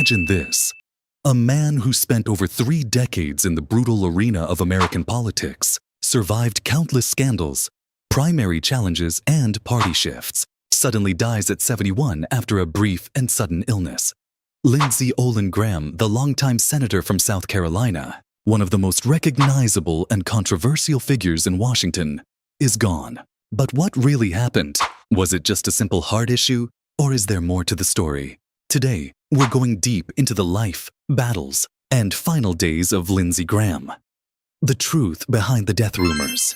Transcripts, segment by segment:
Imagine this. A man who spent over 3 decades in the brutal arena of American politics, survived countless scandals, primary challenges, and party shifts, suddenly dies at 71 after a brief and sudden illness. Lindsey Graham, the longtime senator from South Carolina, one of the most recognizable and controversial figures in Washington, is gone. But what really happened? Was it just a simple heart issue, or is there more to the story? Today, we're going deep into the life, battles, and final days of Lindsey Graham. The truth behind the death rumors.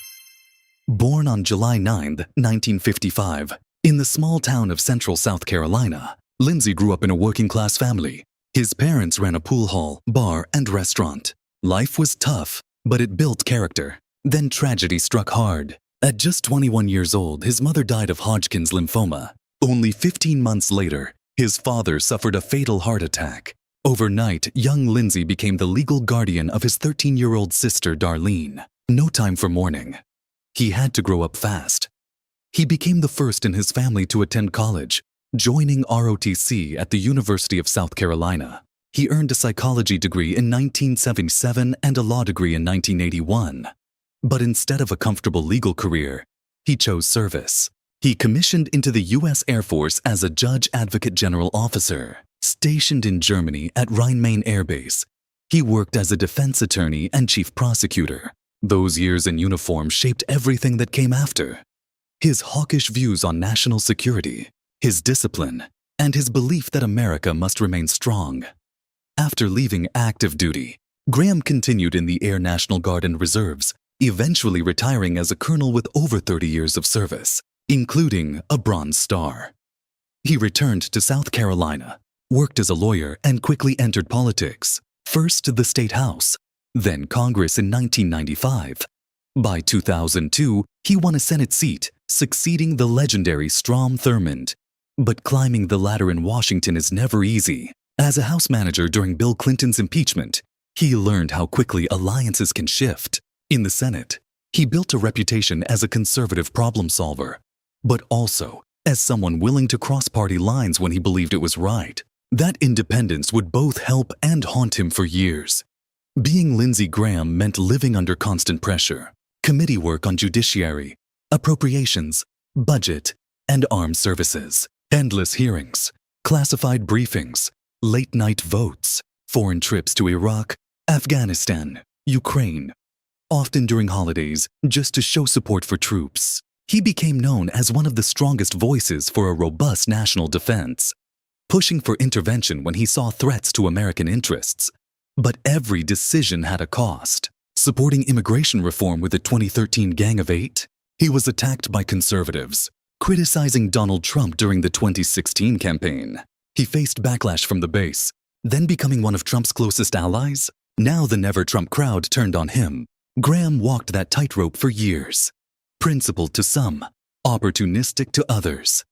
Born on July 9, 1955, in the small town of central South Carolina, Lindsey grew up in a working-class family. His parents ran a pool hall, bar, and restaurant. Life was tough, but it built character. Then tragedy struck hard. At just 21 years old, his mother died of Hodgkin's lymphoma. Only 15 months later, his father suffered a fatal heart attack. Overnight, young Lindsey became the legal guardian of his 13-year-old sister, Darlene. No time for mourning. He had to grow up fast. He became the first in his family to attend college, joining ROTC at the University of South Carolina. He earned a psychology degree in 1977 and a law degree in 1981. But instead of a comfortable legal career, he chose service. He commissioned into the U.S. Air Force as a Judge Advocate General Officer. Stationed in Germany at Rhein-Main Air Base, he worked as a defense attorney and chief prosecutor. Those years in uniform shaped everything that came after. His hawkish views on national security, his discipline, and his belief that America must remain strong. After leaving active duty, Graham continued in the Air National Guard and Reserves, eventually retiring as a colonel with over 30 years of service, including a Bronze Star. He returned to South Carolina, worked as a lawyer, and quickly entered politics, first the State House, then Congress in 1995. By 2002, he won a Senate seat, succeeding the legendary Strom Thurmond. But climbing the ladder in Washington is never easy. As a House manager during Bill Clinton's impeachment, he learned how quickly alliances can shift. In the Senate, he built a reputation as a conservative problem solver, but also as someone willing to cross party lines when he believed it was right. That independence would both help and haunt him for years. Being Lindsey Graham meant living under constant pressure, committee work on judiciary, appropriations, budget, and armed services, endless hearings, classified briefings, late-night votes, foreign trips to Iraq, Afghanistan, Ukraine, often during holidays just to show support for troops. He became known as one of the strongest voices for a robust national defense, pushing for intervention when he saw threats to American interests. But every decision had a cost. Supporting immigration reform with the 2013 Gang of Eight, he was attacked by conservatives. Criticizing Donald Trump during the 2016 campaign, he faced backlash from the base, then becoming one of Trump's closest allies. Now the never-Trump crowd turned on him. Graham walked that tightrope for years. Principled to some, opportunistic to others.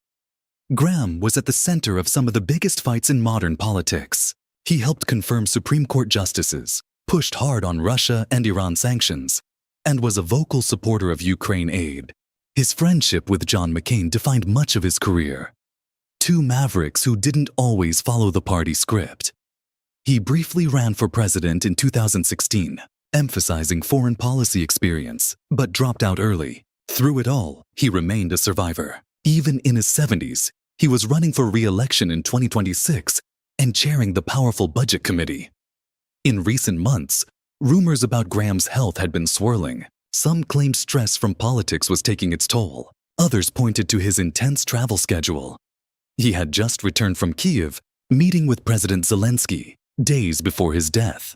Graham was at the center of some of the biggest fights in modern politics. He helped confirm Supreme Court justices, pushed hard on Russia and Iran sanctions, and was a vocal supporter of Ukraine aid. His friendship with John McCain defined much of his career. Two mavericks who didn't always follow the party script. He briefly ran for president in 2016, emphasizing foreign policy experience, but dropped out early. Through it all, he remained a survivor. Even in his 70s, he was running for re-election in 2026 and chairing the powerful Budget Committee. In recent months, rumors about Graham's health had been swirling. Some claimed stress from politics was taking its toll. Others pointed to his intense travel schedule. He had just returned from Kyiv, meeting with President Zelensky, days before his death.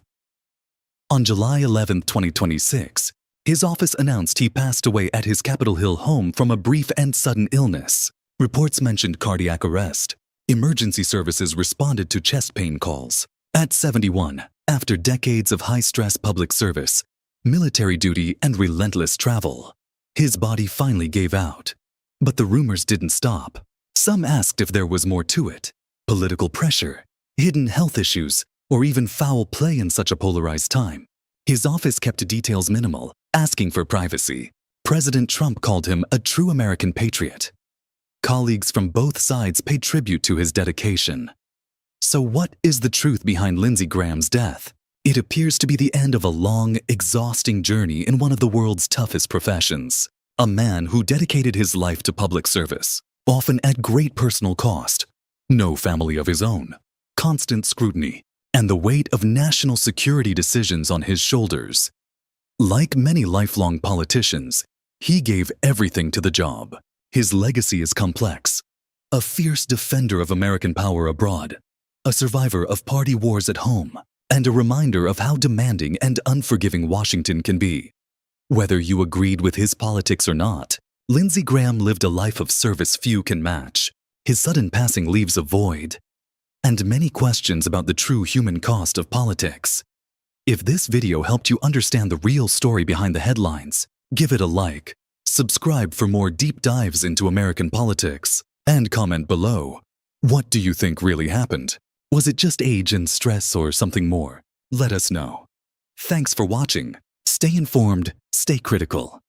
On July 11, 2026, his office announced he passed away at his Capitol Hill home from a brief and sudden illness. Reports mentioned cardiac arrest. Emergency services responded to chest pain calls. At 71, after decades of high-stress public service, military duty, and relentless travel, his body finally gave out. But the rumors didn't stop. Some asked if there was more to it: political pressure, hidden health issues, or even foul play in such a polarized time. His office kept details minimal, asking for privacy. President Trump called him a true American patriot. Colleagues from both sides paid tribute to his dedication. So what is the truth behind Lindsey Graham's death? It appears to be the end of a long, exhausting journey in one of the world's toughest professions. A man who dedicated his life to public service, often at great personal cost, no family of his own, constant scrutiny, and the weight of national security decisions on his shoulders. Like many lifelong politicians, he gave everything to the job. His legacy is complex. A fierce defender of American power abroad, a survivor of party wars at home, and a reminder of how demanding and unforgiving Washington can be. Whether you agreed with his politics or not, Lindsey Graham lived a life of service few can match. His sudden passing leaves a void, and many questions about the true human cost of politics. If this video helped you understand the real story behind the headlines, give it a like, subscribe for more deep dives into American politics, and comment below. What do you think really happened? Was it just age and stress or something more? Let us know. Thanks for watching. Stay informed, stay critical.